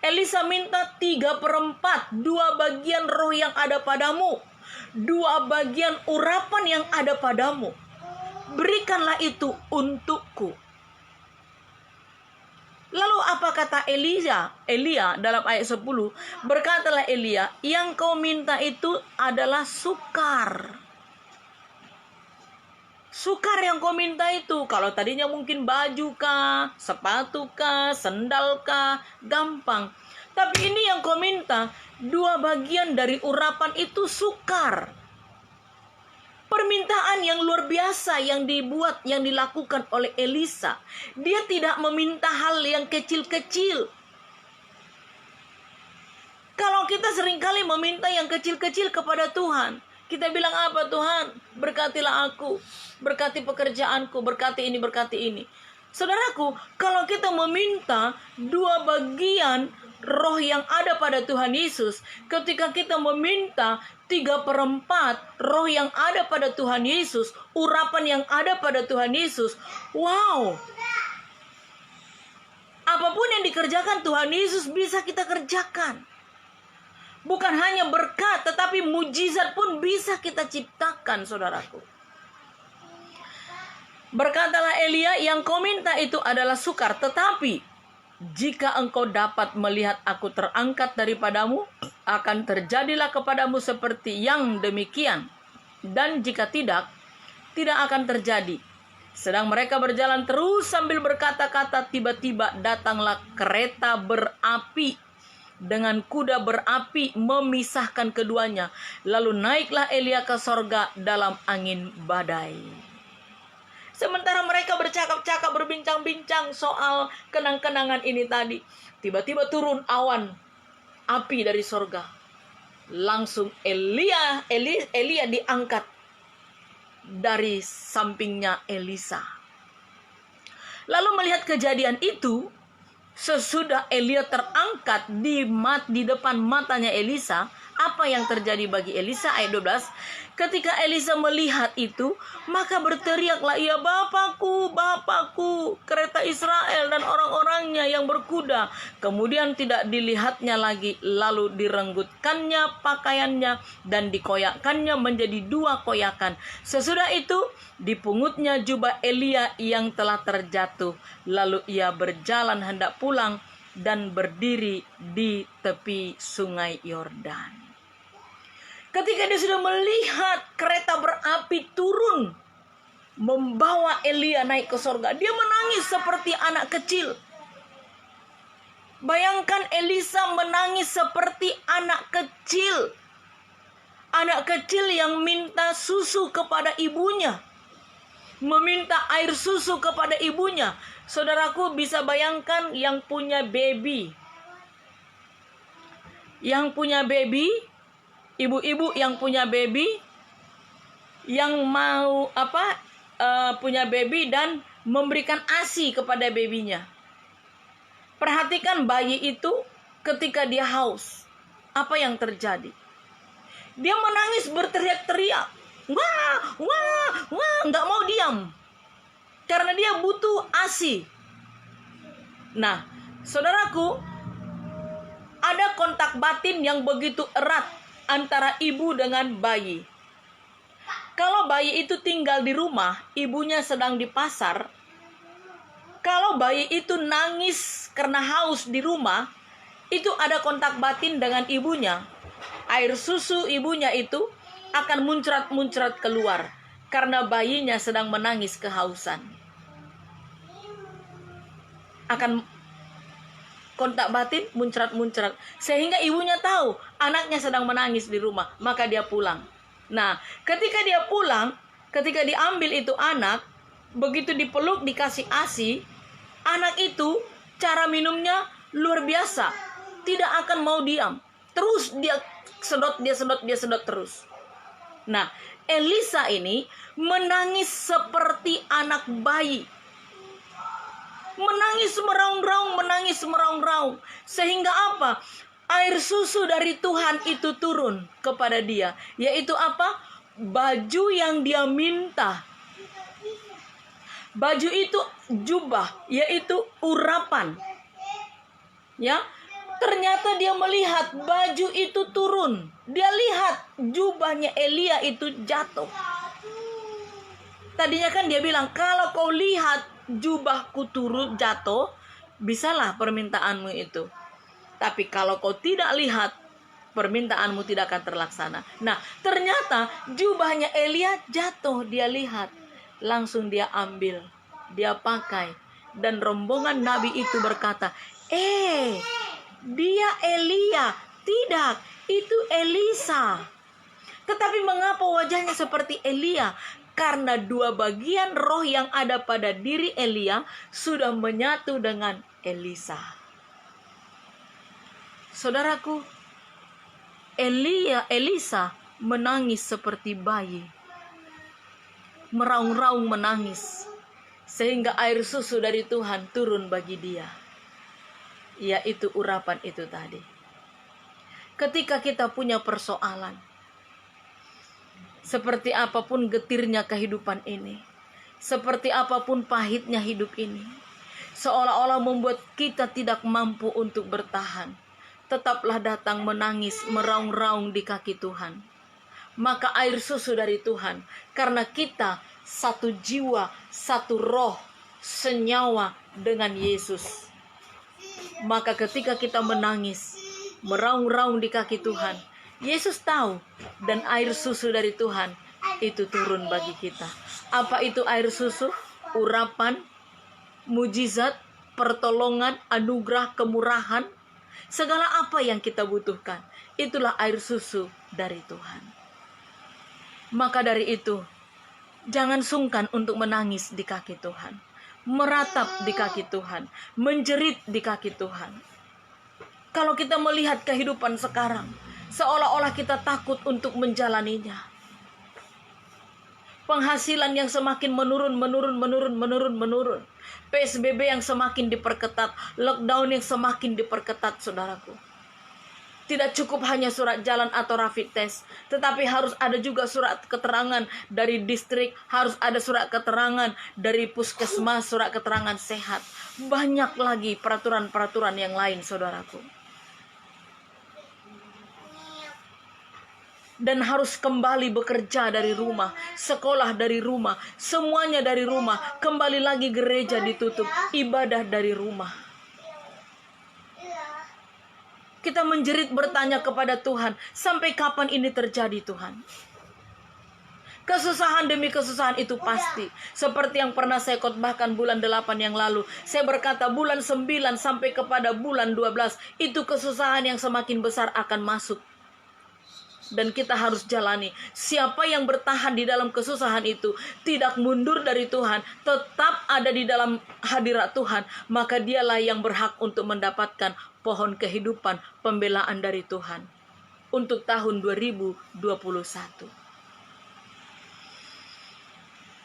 A: Elisa minta 3/4, 2 bagian roh yang ada padamu, 2 bagian urapan yang ada padamu. Berikanlah itu untukku. Lalu apa kata Elia dalam ayat 10? Berkatalah Elia, "Yang kau minta itu adalah sukar." Sukar yang kau minta itu. Kalau tadinya mungkin baju kah, sepatu kah, sendal kah, gampang. Tapi ini yang kau minta, 2 bagian dari urapan itu sukar. Permintaan yang luar biasa yang dilakukan oleh Elisa. Dia tidak meminta hal yang kecil-kecil. Kalau kita seringkali meminta yang kecil-kecil kepada Tuhan, kita bilang apa? "Tuhan, berkatilah aku, berkati pekerjaanku, berkati ini, berkati ini." Saudaraku, kalau kita meminta 2 bagian roh yang ada pada Tuhan Yesus, ketika kita meminta 3/4 roh yang ada pada Tuhan Yesus, urapan yang ada pada Tuhan Yesus, wow, apapun yang dikerjakan Tuhan Yesus bisa kita kerjakan. Bukan hanya berkat, tetapi mujizat pun bisa kita ciptakan, saudaraku. Berkatalah Elia, yang kau minta itu adalah sukar, tetapi jika engkau dapat melihat aku terangkat daripadamu, akan terjadilah kepadamu seperti yang demikian. Dan jika tidak, tidak akan terjadi. Sedang mereka berjalan terus sambil berkata-kata, tiba-tiba datanglah kereta berapi dengan kuda berapi memisahkan keduanya. Lalu naiklah Elia ke sorga dalam angin badai. Sementara mereka bercakap-cakap, berbincang-bincang soal kenang-kenangan ini tadi, tiba-tiba turun awan api dari sorga. Langsung Elia diangkat dari sampingnya Elisa. Lalu melihat kejadian itu, sesudah Elia terangkat di depan matanya Elisa, apa yang terjadi bagi Elisa? Ayat 12. Ketika Elisa melihat itu, maka berteriaklah ia, Bapakku, Bapakku, kereta Israel dan orang-orangnya yang berkuda. Kemudian tidak dilihatnya lagi, lalu direnggutkannya pakaiannya dan dikoyakkannya menjadi 2 koyakan. Sesudah itu dipungutnya jubah Elia yang telah terjatuh. Lalu ia berjalan hendak pulang dan berdiri di tepi sungai Yordan. Ketika dia sudah melihat kereta berapi turun membawa Elia naik ke sorga, dia menangis seperti anak kecil. Bayangkan Elisa menangis seperti anak kecil. Anak kecil yang minta susu kepada ibunya, meminta air susu kepada ibunya. Saudaraku bisa bayangkan yang punya baby, ibu-ibu yang punya baby, yang mau punya baby dan memberikan ASI kepada babynya. Perhatikan bayi itu ketika dia haus, apa yang terjadi? Dia menangis berteriak-teriak, wah, wah, wah, nggak mau diam, karena dia butuh ASI. Nah, saudaraku, ada kontak batin yang begitu erat antara ibu dengan bayi. Kalau bayi itu tinggal di rumah, ibunya sedang di pasar. Kalau bayi itu nangis karena haus di rumah, itu ada kontak batin dengan ibunya. Air susu ibunya itu akan muncrat-muncrat keluar karena bayinya sedang menangis kehausan. Akan kontak batin muncrat-muncrat, sehingga ibunya tahu anaknya sedang menangis di rumah, maka dia pulang. Nah, ketika dia pulang, ketika diambil itu anak, begitu dipeluk, dikasih ASI, anak itu cara minumnya luar biasa, tidak akan mau diam, terus dia sedot terus. Nah, Elisa ini menangis seperti anak bayi. Menangis meraung-raung. Sehingga apa? Air susu dari Tuhan itu turun kepada dia. Yaitu apa? Baju yang dia minta. Baju itu jubah, yaitu urapan. Ya, ternyata dia melihat baju itu turun. Dia lihat jubahnya Elia itu jatuh. Tadinya kan dia bilang, kalau kau lihat jubahku turun jatuh, bisalah permintaanmu itu. Tapi kalau kau tidak lihat, permintaanmu tidak akan terlaksana. Nah, ternyata jubahnya Elia jatuh, dia lihat. Langsung dia ambil, dia pakai. Dan rombongan nabi itu berkata, dia Elia. Tidak, itu Elisa. Tetapi mengapa wajahnya seperti Elia? Karena 2 bagian roh yang ada pada diri Elia sudah menyatu dengan Elisa. Saudaraku, Elisa menangis seperti bayi. Meraung-raung menangis. sehingga air susu dari Tuhan turun bagi dia, yaitu urapan itu tadi. Ketika kita punya persoalan, seperti apapun getirnya kehidupan ini, seperti apapun pahitnya hidup ini, seolah-olah membuat kita tidak mampu untuk bertahan, tetaplah datang menangis, meraung-raung di kaki Tuhan. Maka air susu dari Tuhan, karena kita satu jiwa, satu roh, senyawa dengan Yesus. Maka ketika kita menangis, meraung-raung di kaki Tuhan, Yesus tahu, dan air susu dari Tuhan itu turun bagi kita. Apa itu air susu? Urapan, mujizat, pertolongan, anugerah, kemurahan, segala apa yang kita butuhkan, itulah air susu dari Tuhan. Maka dari itu, jangan sungkan untuk menangis di kaki Tuhan, meratap di kaki Tuhan, menjerit di kaki Tuhan. Kalau kita melihat kehidupan sekarang, seolah-olah kita takut untuk menjalaninya. Penghasilan yang semakin menurun. PSBB yang semakin diperketat, lockdown yang semakin diperketat, saudaraku. Tidak cukup hanya surat jalan atau rapid test, tetapi harus ada juga surat keterangan dari distrik, harus ada surat keterangan dari puskesmas, surat keterangan sehat. Banyak lagi peraturan-peraturan yang lain, saudaraku. Dan harus kembali bekerja dari rumah, sekolah dari rumah, semuanya dari rumah. Kembali lagi gereja ditutup, ibadah dari rumah. Kita menjerit bertanya kepada Tuhan, sampai kapan ini terjadi Tuhan? Kesusahan demi kesusahan itu pasti. Seperti yang pernah saya khotbahkan bulan 8 yang lalu. Saya berkata bulan 9 sampai kepada bulan 12, itu kesusahan yang semakin besar akan masuk. Dan kita harus jalani. Siapa yang bertahan di dalam kesusahan itu, tidak mundur dari Tuhan, tetap ada di dalam hadirat Tuhan, maka dialah yang berhak untuk mendapatkan pohon kehidupan, pembelaan dari Tuhan untuk tahun 2021.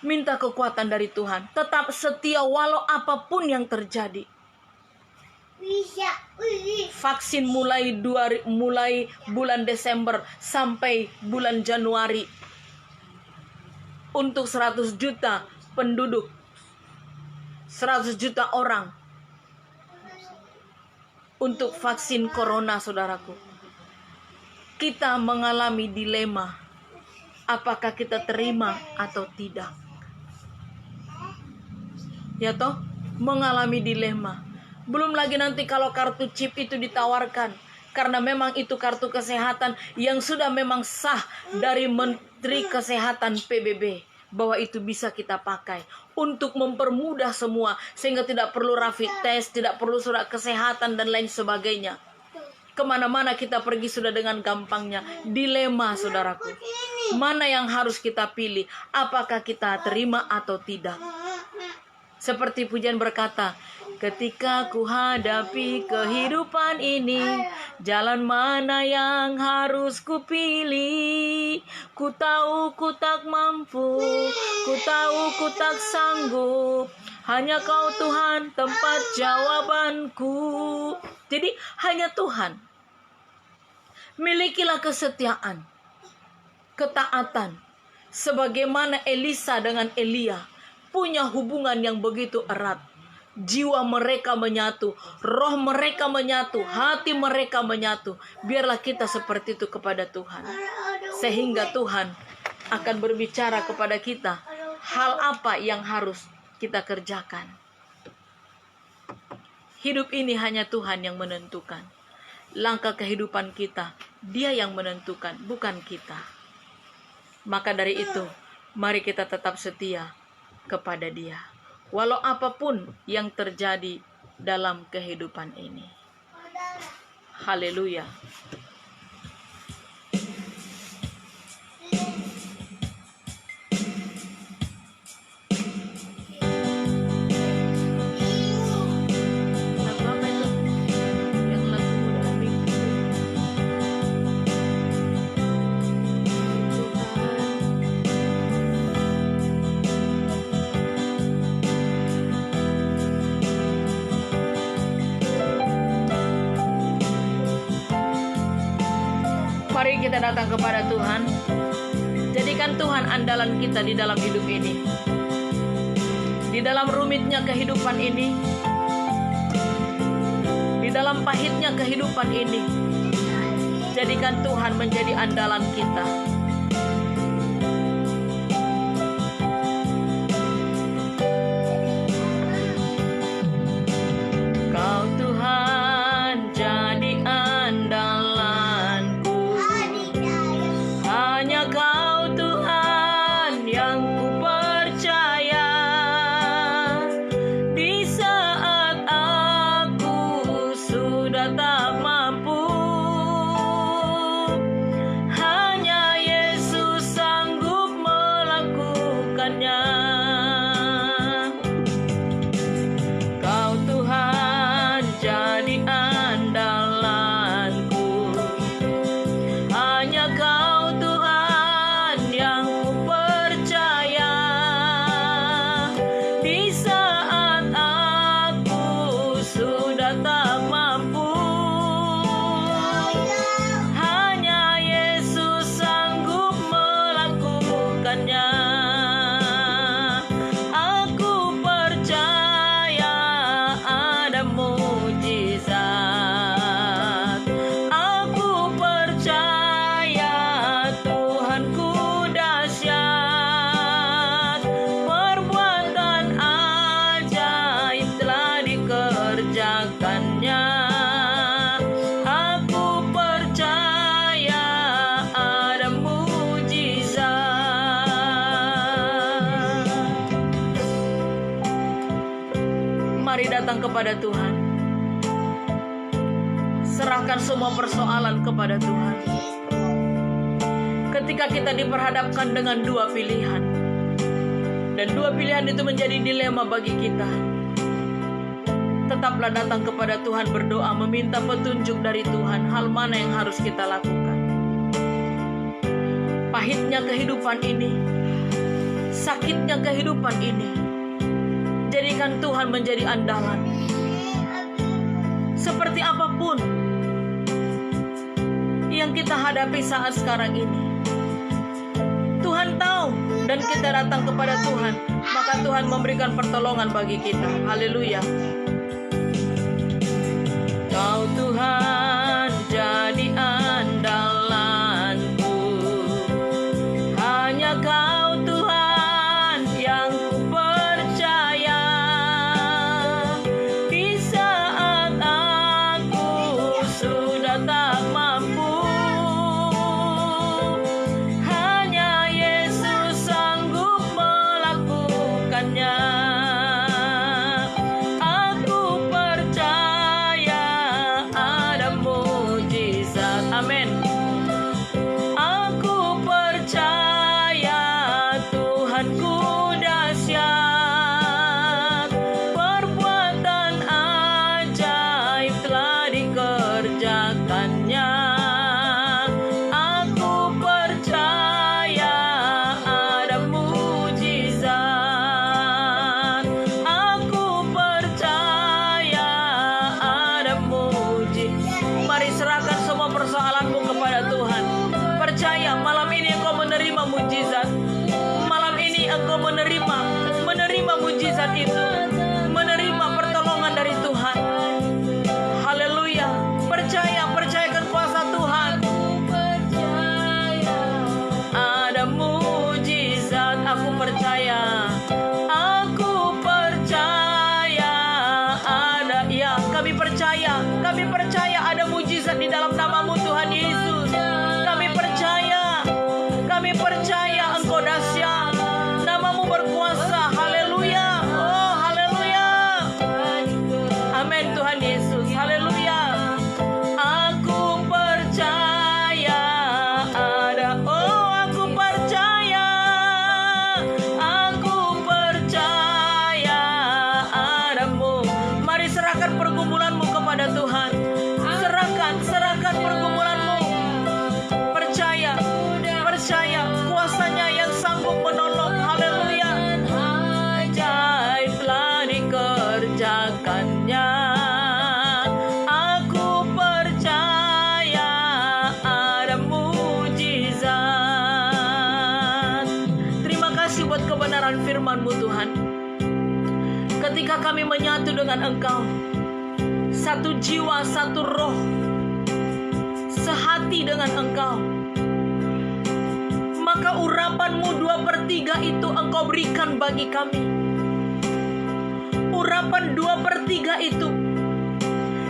A: Minta kekuatan dari Tuhan, tetap setia walau apapun yang terjadi. Vaksin mulai bulan Desember sampai bulan Januari untuk 100 juta penduduk, 100 juta orang untuk vaksin corona, saudaraku. Kita mengalami dilema, apakah kita terima atau tidak. Ya toh, mengalami dilema. Belum lagi nanti kalau kartu chip itu ditawarkan, karena memang itu kartu kesehatan yang sudah memang sah dari Menteri Kesehatan PBB, bahwa itu bisa kita pakai untuk mempermudah semua, sehingga tidak perlu rapid test, tidak perlu surat kesehatan dan lain sebagainya. Kemana-mana kita pergi sudah dengan gampangnya. Dilema, saudaraku, mana yang harus kita pilih? Apakah kita terima atau tidak? Seperti pujian berkata, ketika ku hadapi kehidupan ini, jalan mana yang harus ku pilih? Ku tahu ku tak mampu, ku tahu ku tak sanggup. Hanya Kau Tuhan tempat jawabanku. Jadi hanya Tuhan. Milikilah kesetiaan, ketaatan, sebagaimana Elisa dengan Elia punya hubungan yang begitu erat. Jiwa mereka menyatu, roh mereka menyatu, hati mereka menyatu. Biarlah kita seperti itu kepada Tuhan, sehingga Tuhan akan berbicara kepada kita hal apa yang harus kita kerjakan. Hidup ini hanya Tuhan yang menentukan. Langkah kehidupan kita, Dia yang menentukan, bukan kita. Maka dari itu, mari kita tetap setia kepada Dia, walau apapun yang terjadi dalam kehidupan ini. Haleluya. kita datang kepada Tuhan, jadikan Tuhan andalan kita di dalam hidup ini. Di dalam rumitnya kehidupan ini, di dalam pahitnya kehidupan ini, jadikan Tuhan menjadi andalan kita. Kau Tuhan jadi andalanku, hanya Kau Tuhan yang ku percaya. Di saat aku sudah tak mampu, hanya Yesus sanggup melakukannya. Kau Tuhan jadi andalanku, hanya Kau Tuhan yang ku percaya. Di saat aku sudah tak mampu, hanya Yesus sanggup melakukannya. Aku percaya ada mujizat. Aku percaya Tuhanku dahsyat. Perbuatan ajaib telah dikerjakannya. Aku percaya ada mujizat. Mari datang kepada Tuhan. Serahkan semua persoalan kepada Tuhan. Ketika kita diperhadapkan dengan dua pilihan, dan dua pilihan itu menjadi dilema bagi kita, tetaplah datang kepada Tuhan, berdoa, meminta petunjuk dari Tuhan, hal mana yang harus kita lakukan. Pahitnya kehidupan ini, sakitnya kehidupan ini, jadikan Tuhan menjadi andalan. Seperti apapun yang kita hadapi saat sekarang ini, Tuhan tahu, dan kita datang kepada Tuhan, maka Tuhan memberikan pertolongan bagi kita. Haleluya. Kau Tuhan jadi andalanku, hanya Kau Tuhan yang ku percaya. Di saat aku sudah tak mampu, hanya Yesus sanggup melakukannya. Aku percaya ada mujizat. Amin. Aku percaya Tuhanku dahsyat. Perbuatan ajaib telah dikerjakannya. Aku percaya ada mujizat. Aku percaya ada mujizat. Mari serahkan semua persoalanmu kepada Tuhan. Percaya malam ini engkau menerima mujizat. Malam ini engkau menerima mujizat itu, menerima pertolongan dari Tuhan. Haleluya. Percayakan kuasa Tuhan. Ada mujizat. Aku percaya ada. Ya, kami percaya ada mujizat di dalam namamu Tuhan Yesus. Kami percaya Engkau dahsyat, namamu berkuasa. Haleluya. Oh, haleluya. ketika kami menyatu dengan Engkau, satu jiwa, satu roh, sehati dengan Engkau, maka urapan-Mu 2/3 itu Engkau berikan bagi kami. Urapan 2/3 itu,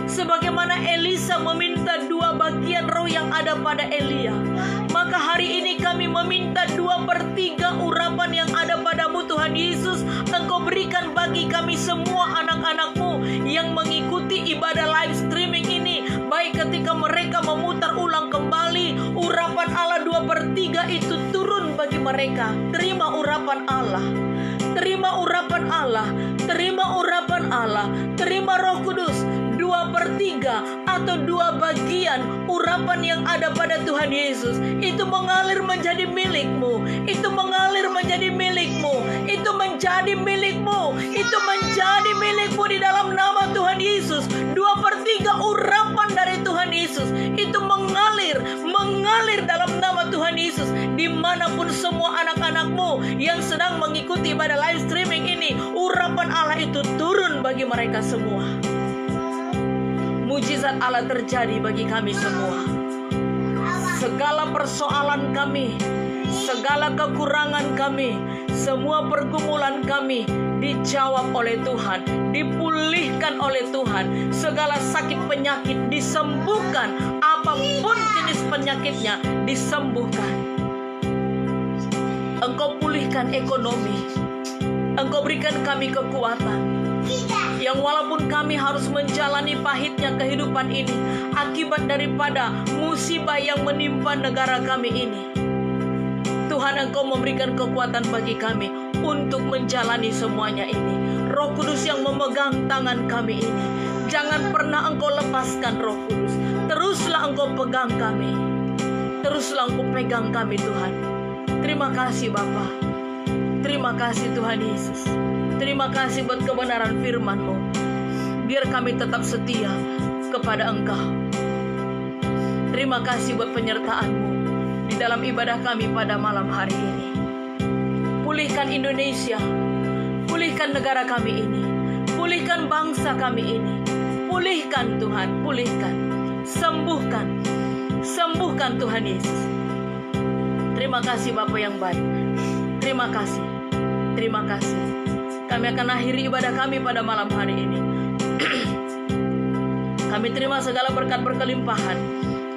A: sebagaimana Elisa meminta 2 bagian roh yang ada pada Elia, maka hari ini kami meminta 2/3 urapan yang ada padamu Tuhan Yesus, Engkau berikan bagi kami semua anak-anak-Mu yang mengikuti ibadah live streaming ini. Baik ketika mereka memutar ulang kembali, urapan Allah 2/3 itu turun bagi mereka. Terima urapan Allah, terima urapan Allah, terima urapan Allah, terima Roh Kudus. 2/3 atau 2 bagian urapan yang ada pada Tuhan Yesus itu mengalir menjadi milik-Mu, itu mengalir menjadi milik-Mu, itu menjadi milik-Mu, itu menjadi milik-Mu di dalam nama Tuhan Yesus. 2/3 urapan dari Tuhan Yesus itu mengalir dalam nama Tuhan Yesus. Dimanapun semua anak-anak-Mu yang sedang mengikuti pada live streaming ini, urapan Allah itu turun bagi mereka semua. Mujizat Allah terjadi bagi kami semua. Segala persoalan kami, segala kekurangan kami, semua pergumulan kami dijawab oleh Tuhan, dipulihkan oleh Tuhan. Segala sakit penyakit disembuhkan, apapun jenis penyakitnya disembuhkan. Engkau pulihkan ekonomi, Engkau berikan kami kekuatan, yang walaupun kami harus menjalani pahitnya kehidupan ini akibat daripada musibah yang menimpa negara kami ini, Tuhan Engkau memberikan kekuatan bagi kami untuk menjalani semuanya ini. Roh Kudus yang memegang tangan kami ini, jangan pernah Engkau lepaskan Roh Kudus. Teruslah Engkau pegang kami, teruslah Engkau pegang kami Tuhan. Terima kasih Bapa, terima kasih Tuhan Yesus. Terima kasih buat kebenaran firman-Mu. Biar kami tetap setia kepada Engkau. Terima kasih buat penyertaan-Mu di dalam ibadah kami pada malam hari ini. Pulihkan Indonesia, pulihkan negara kami ini, pulihkan bangsa kami ini. Pulihkan Tuhan, pulihkan, sembuhkan, sembuhkan Tuhan Yesus. Terima kasih Bapa yang baik. Terima kasih, terima kasih. Kami akan akhiri ibadah kami pada malam hari ini. Kami terima segala berkat berkelimpahan,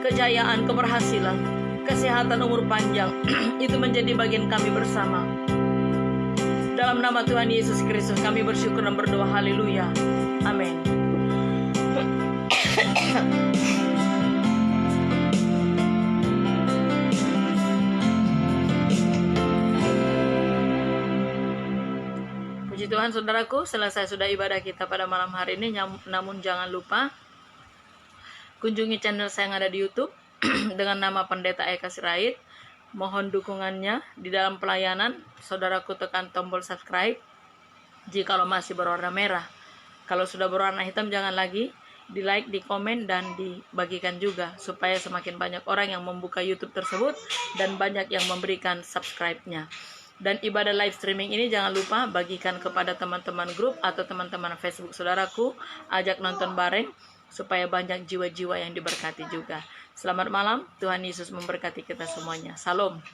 A: kejayaan, keberhasilan, kesehatan, umur panjang. Itu menjadi bagian kami bersama. Dalam nama Tuhan Yesus Kristus kami bersyukur dan berdoa. Haleluya. Amin. Puji Tuhan saudaraku, selesai sudah ibadah kita pada malam hari ini. Namun jangan lupa kunjungi channel saya yang ada di YouTube dengan nama Pendeta Eka Sirait. Mohon dukungannya di dalam pelayanan. Saudaraku tekan tombol subscribe jikalau masih berwarna merah. Kalau sudah berwarna hitam jangan lagi, di like, di komen, dan dibagikan juga supaya semakin banyak orang yang membuka YouTube tersebut dan banyak yang memberikan subscribe-nya. Dan ibadah live streaming ini jangan lupa bagikan kepada teman-teman grup atau teman-teman Facebook saudaraku. Ajak nonton bareng supaya banyak jiwa-jiwa yang diberkati juga. Selamat malam, Tuhan Yesus memberkati kita semuanya. Salam.